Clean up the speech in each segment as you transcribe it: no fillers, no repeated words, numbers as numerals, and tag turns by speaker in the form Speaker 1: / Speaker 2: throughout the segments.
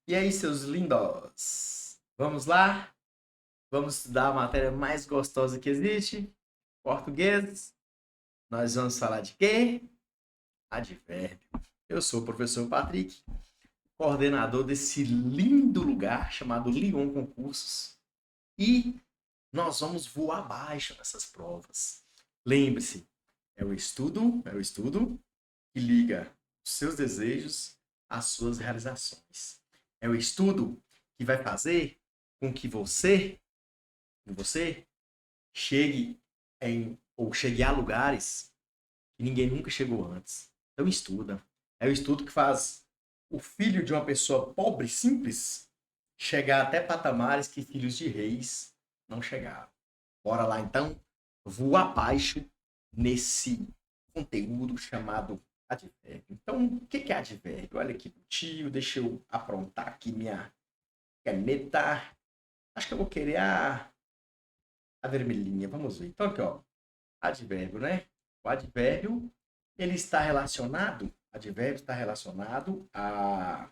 Speaker 1: E aí, seus lindos? Vamos lá? Vamos estudar a matéria mais gostosa que existe? Português. Nós vamos falar de quê? Advérbio. Eu sou o professor Patrick, coordenador desse lindo lugar chamado Lyon Concursos. E nós vamos voar abaixo nessas provas. Lembre-se, é o estudo que liga os seus desejos às suas realizações. É o estudo que vai fazer com que você chegue chegue a lugares que ninguém nunca chegou antes. Então estuda. É o estudo que faz o filho de uma pessoa pobre, simples, chegar até patamares que filhos de reis não chegaram. Bora lá então, voar abaixo nesse conteúdo chamado advérbio. Então, o que é advérbio? Olha aqui, tio, deixa eu aprontar aqui minha caneta. Acho que eu vou querer a vermelhinha. Vamos ver. Então, aqui, ó. Advérbio, né? O advérbio, ele está relacionado, advérbio está relacionado a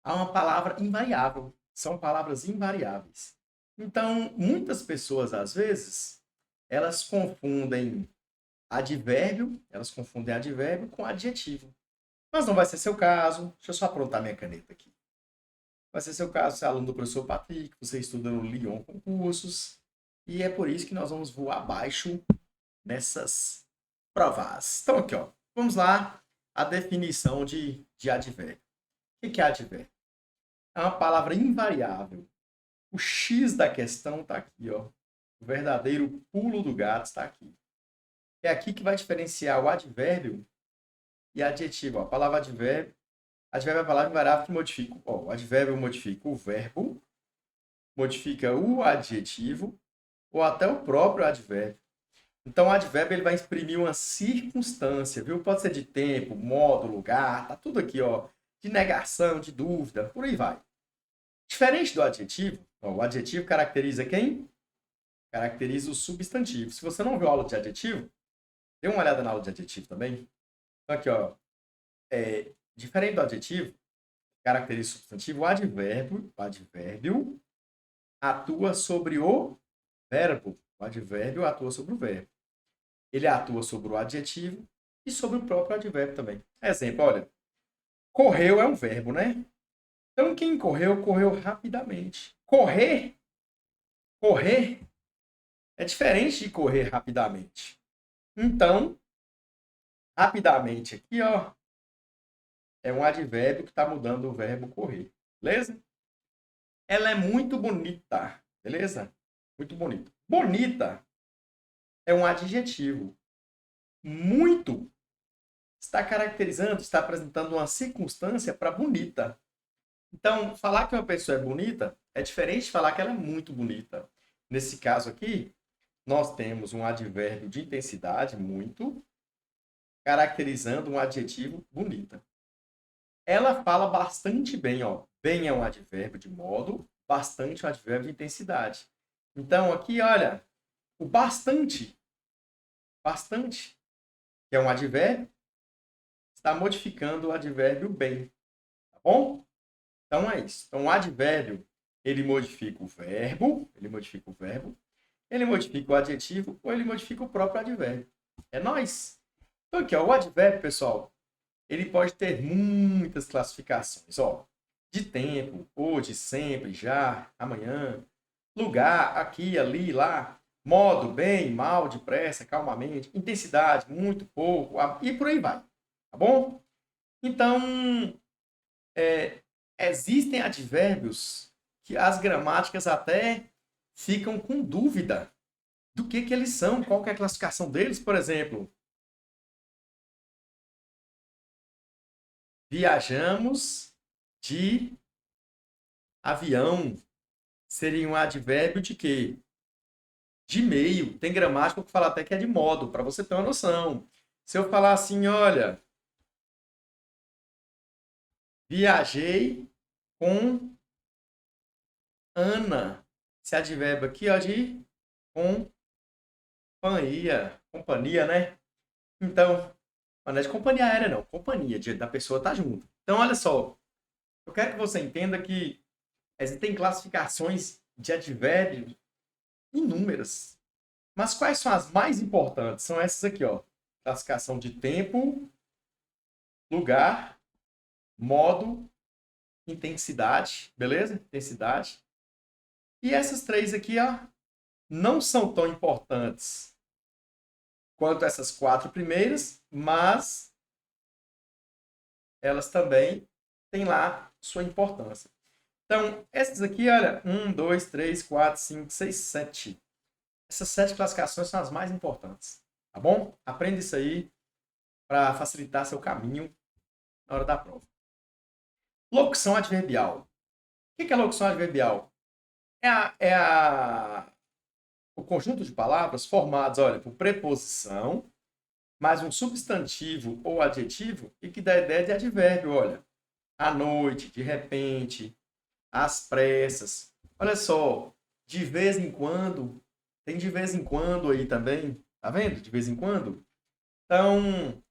Speaker 1: uma palavra invariável. São palavras invariáveis. Então, muitas pessoas, às vezes, elas confundem advérbio com adjetivo. Mas não vai ser seu caso. Deixa eu só aprontar minha caneta aqui. Vai ser seu caso, você é aluno do professor Patrick, você estuda no Lyon Concursos, e é por isso que nós vamos voar abaixo nessas provas. Então, aqui, ó, vamos lá, a definição de advérbio. O que é advérbio? É uma palavra invariável. O X da questão está aqui, ó. O verdadeiro pulo do gato está aqui. É aqui que vai diferenciar o advérbio e adjetivo. Ó. A palavra advérbio é a palavra invariável que modifica. Ó, o advérbio modifica o verbo, modifica o adjetivo ou até o próprio advérbio. Então, o advérbio ele vai exprimir uma circunstância, viu? Pode ser de tempo, modo, lugar, tá tudo aqui, ó. De negação, de dúvida, por aí vai. Diferente do adjetivo, ó, o adjetivo caracteriza quem? Caracteriza o substantivo. Se você não viu a aula de adjetivo, dê uma olhada na aula de adjetivo também. Então, aqui, ó. Diferente do adjetivo, caracteriza o substantivo, o advérbio atua sobre o verbo. O advérbio atua sobre o verbo. Ele atua sobre o adjetivo e sobre o próprio advérbio também. Exemplo, olha, correu é um verbo, né? Então, quem correu, correu rapidamente. Correr é diferente de correr rapidamente. Então, rapidamente aqui, ó, é um advérbio que está mudando o verbo correr. Beleza? Ela é muito bonita. Beleza? Muito bonita. Bonita é um adjetivo. Muito está caracterizando, está apresentando uma circunstância para bonita. Então, falar que uma pessoa é bonita é diferente de falar que ela é muito bonita. Nesse caso aqui, nós temos um advérbio de intensidade, muito, caracterizando um adjetivo bonita. Ela fala bastante bem, ó. Bem é um advérbio de modo, bastante é um advérbio de intensidade. Então, aqui, olha, o bastante, que é um advérbio, está modificando o advérbio bem. Tá bom? Então é isso. Então o advérbio, ele modifica o verbo, ele modifica o adjetivo ou ele modifica o próprio advérbio. É nóis. Então aqui, ó, o advérbio, pessoal, ele pode ter muitas classificações, ó. De tempo, hoje, sempre, já, amanhã, lugar, aqui, ali, lá, modo, bem, mal, depressa, calmamente, intensidade, muito, pouco, e por aí vai. Tá bom? Então, existem advérbios que as gramáticas até ficam com dúvida do que eles são, qual que é a classificação deles. Por exemplo, viajamos de avião. Seria um advérbio de quê? De meio. Tem gramática que fala até que é de modo, para você ter uma noção. Se eu falar assim, olha, viajei com Ana. Esse advérbio aqui, ó, de companhia, né? Então, não é de companhia aérea, não. Companhia, da pessoa tá junto. Então, olha só. Eu quero que você entenda que existem classificações de advérbios inúmeras. Mas quais são as mais importantes? São essas aqui, ó. Classificação de tempo, lugar, modo, intensidade, beleza? Intensidade. E essas três aqui, ó, não são tão importantes quanto essas quatro primeiras, mas elas também têm lá sua importância. Então, essas aqui, olha, 1, 2, 3, 4, 5, 6, 7. Essas 7 classificações são as mais importantes, tá bom? Aprenda isso aí para facilitar seu caminho na hora da prova. Locução adverbial. O que é locução adverbial? O conjunto de palavras formados, olha, por preposição, mais um substantivo ou adjetivo e que dá a ideia de advérbio, olha. À noite, de repente, às pressas. Olha só, de vez em quando, tem de vez em quando aí também, tá vendo? De vez em quando. Então,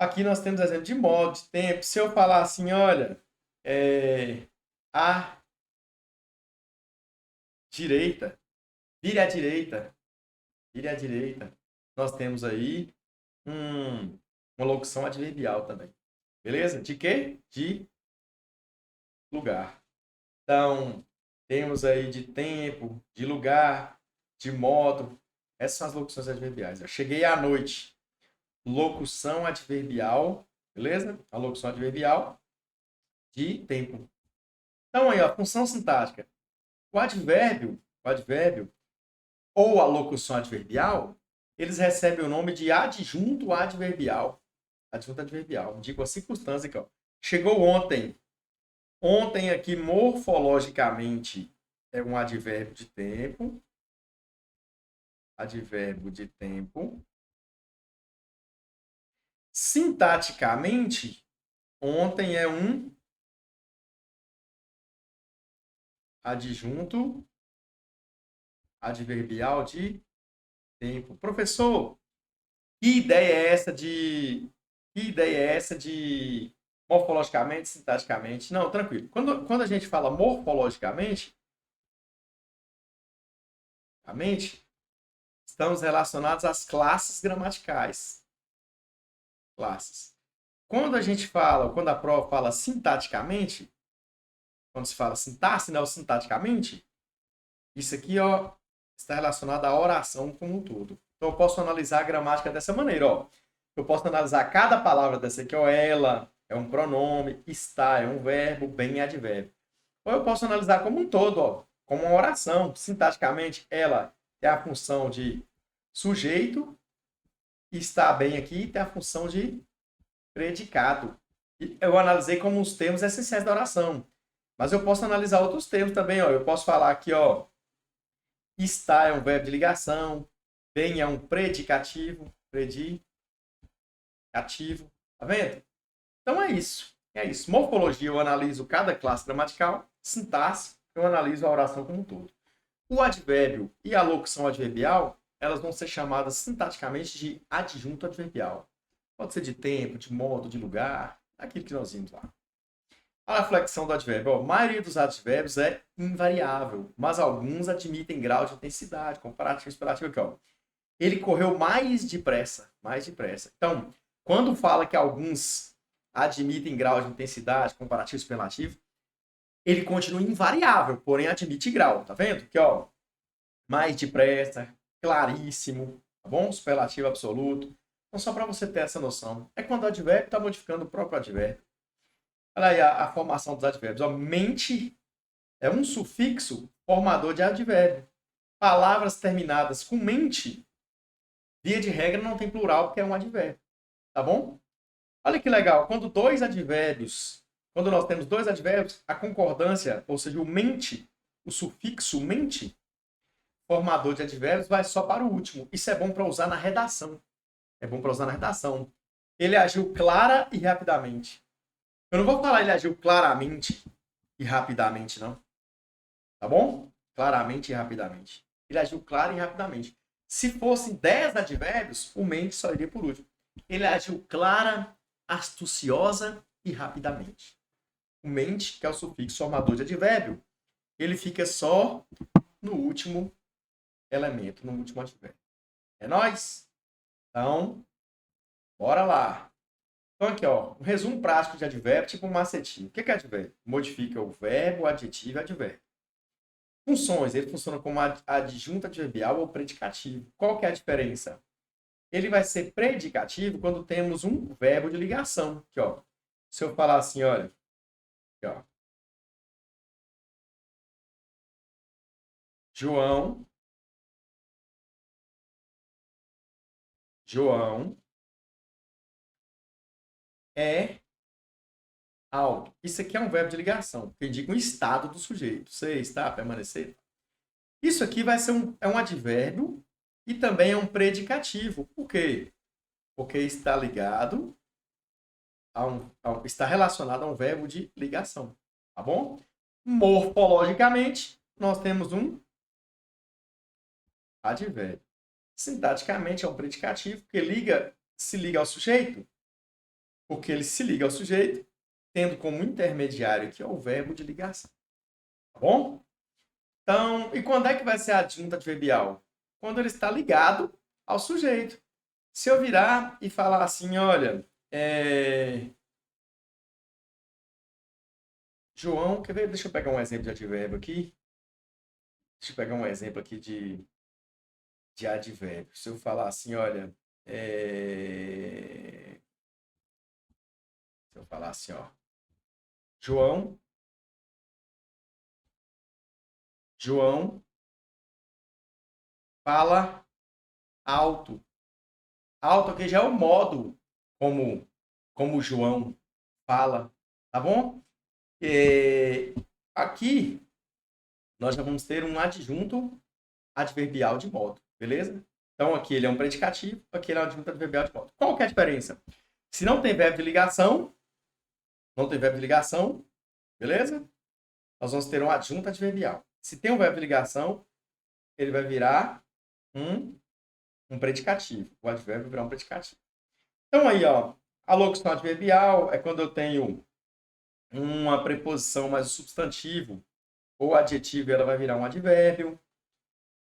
Speaker 1: aqui nós temos exemplo de modo, de tempo. Se eu falar assim, olha, à direita, vire à direita, vire à direita. Nós temos aí uma locução adverbial também. Beleza? De quê? De lugar. Então, temos aí de tempo, de lugar, de modo. Essas são as locuções adverbiais. Eu cheguei à noite. Locução adverbial, beleza? A locução adverbial de tempo. Então, aí, ó, função sintática. O advérbio ou a locução adverbial, eles recebem o nome de adjunto adverbial. Adjunto adverbial. Indica a circunstância aqui, ó. Chegou ontem. Ontem aqui, morfologicamente, é um advérbio de tempo. Advérbio de tempo. Sintaticamente, ontem é um adjunto adverbial de tempo. Professor, que ideia é essa de morfologicamente, sintaticamente? Não, tranquilo. Quando a gente fala morfologicamente, estamos relacionados às classes gramaticais. Classes. Quando a prova fala sintaticamente, quando se fala sintaxe, né, ou sintaticamente, isso aqui, ó, está relacionado à oração como um todo. Então, eu posso analisar a gramática dessa maneira, ó. Eu posso analisar cada palavra dessa aqui, ó, ela é um pronome, está é um verbo, bem é advérbio. Ou eu posso analisar como um todo, ó, como uma oração. Sintaticamente, ela tem a função de sujeito, está bem aqui tem a função de predicado. Eu analisei como os termos essenciais da oração. Mas eu posso analisar outros termos também, ó. Eu posso falar aqui, ó, está é um verbo de ligação, bem é um predicativo, tá vendo? Então é isso. É isso. Morfologia, eu analiso cada classe gramatical. Sintaxe, eu analiso a oração como um todo. O advérbio e a locução adverbial, elas vão ser chamadas sintaticamente de adjunto adverbial. Pode ser de tempo, de modo, de lugar, aquilo que nós vimos lá. A flexão do advérbio. A maioria dos advérbios é invariável, mas alguns admitem grau de intensidade, comparativo, explanativo aqui, ó. Ele correu mais depressa, mais depressa. Então, quando fala que alguns admitem grau de intensidade, comparativo, explanativo, ele continua invariável, porém admite grau, tá vendo? Aqui, ó, mais depressa, claríssimo, tá bom? Superlativo absoluto. Então, só para você ter essa noção. É quando o advérbio está modificando o próprio advérbio. Olha aí a formação dos advérbios. Ó, mente é um sufixo formador de advérbio. Palavras terminadas com mente, via de regra, não tem plural porque é um advérbio. Tá bom? Olha que legal. Quando nós temos dois advérbios, a concordância, ou seja, o mente, o sufixo mente, formador de advérbios, vai só para o último. Isso é bom para usar na redação. É bom para usar na redação. Ele agiu clara e rapidamente. Eu não vou falar ele agiu claramente e rapidamente, não. Tá bom? Claramente e rapidamente. Ele agiu claro e rapidamente. Se fossem 10 advérbios, o mente só iria por último. Ele agiu clara, astuciosa e rapidamente. O mente, que é o sufixo formador de advérbio, ele fica só no último elemento, no último advérbio. É nóis? Então, bora lá. Então, aqui, ó, um resumo prático de advérbio, tipo um macetinho. O que é advérbio? Modifica o verbo, o adjetivo e o advérbio. Funções, ele funciona como adjunto adverbial ou predicativo. Qual que é a diferença? Ele vai ser predicativo quando temos um verbo de ligação. Aqui, ó. Se eu falar assim, olha, aqui, ó. João é alto. Isso aqui é um verbo de ligação, que indica um estado do sujeito. Ser, estar, permanecer. Isso aqui vai ser um advérbio e também é um predicativo. Por quê? Porque está ligado está relacionado a um verbo de ligação. Tá bom? Morfologicamente, nós temos um advérbio. Sintaticamente, é um predicativo que se liga ao sujeito, porque ele se liga ao sujeito, tendo como intermediário aqui o verbo de ligação. Tá bom? Então, e quando é que vai ser a adjunta adverbial? Quando ele está ligado ao sujeito. Se eu virar e falar assim, olha, João, quer ver? Deixa eu pegar um exemplo de advérbio aqui. Deixa eu pegar um exemplo aqui de advérbio. Se eu falar assim, olha, se eu falar assim, ó, João, João fala alto. Alto aqui já é o modo como o João fala, tá bom? Aqui nós já vamos ter um adjunto adverbial de modo, beleza? Então aqui ele é um predicativo, aqui ele é um adjunto adverbial de modo. Qual que é a diferença? Se não tem verbo de ligação, beleza? Nós vamos ter um adjunto adverbial. Se tem um verbo de ligação, ele vai virar um predicativo. O advérbio vai virar um predicativo. Então aí, ó, a locução adverbial é quando eu tenho uma preposição mais o substantivo ou adjetivo, ela vai virar um advérbio.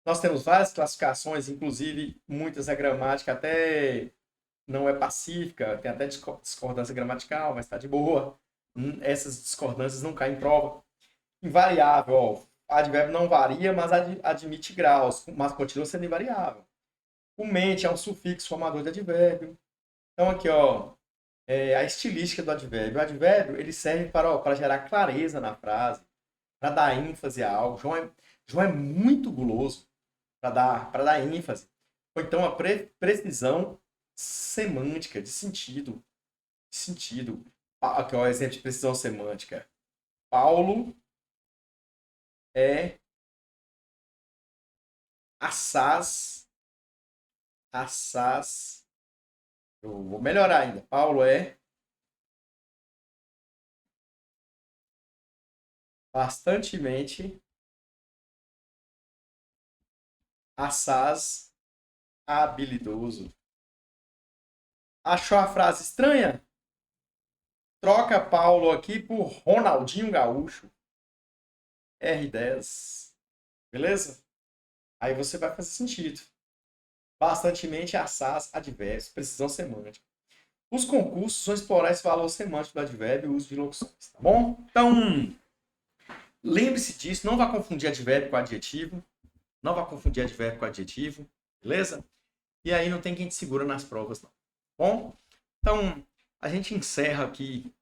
Speaker 1: Nós temos várias classificações, inclusive muitas a gramática até não é pacífica, tem até discordância gramatical, mas está de boa. Essas discordâncias não caem em prova. Invariável, ó, advérbio não varia, mas admite graus, mas continua sendo invariável. O mente é um sufixo formador de advérbio. Então aqui, ó, a estilística do advérbio. O advérbio ele serve para gerar clareza na frase, para dar ênfase a algo. João é muito guloso para dar ênfase. Ou então a precisão semântica, de sentido. Aqui, ó, exemplo de precisão semântica. Paulo é assaz. Eu vou melhorar ainda. Paulo é bastantemente assaz habilidoso. Achou a frase estranha? Troca Paulo aqui por Ronaldinho Gaúcho. R10. Beleza? Aí você vai fazer sentido. Bastantemente assaz, advérbios, precisão semântica. Os concursos vão explorar esse valor semântico do advérbio e uso de locuções, tá bom? Então, lembre-se disso, não vá confundir advérbio com adjetivo. Não vá confundir advérbio com adjetivo, beleza? E aí não tem quem te segura nas provas, não. Bom? Então, a gente encerra aqui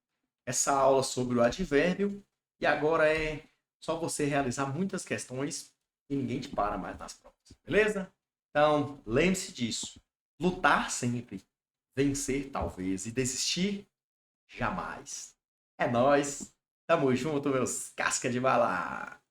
Speaker 1: essa aula sobre o advérbio e agora é só você realizar muitas questões e ninguém te para mais nas provas, beleza? Então, lembre-se disso. Lutar sempre, vencer talvez e desistir jamais. É nóis. Tamo junto, meus casca de bala.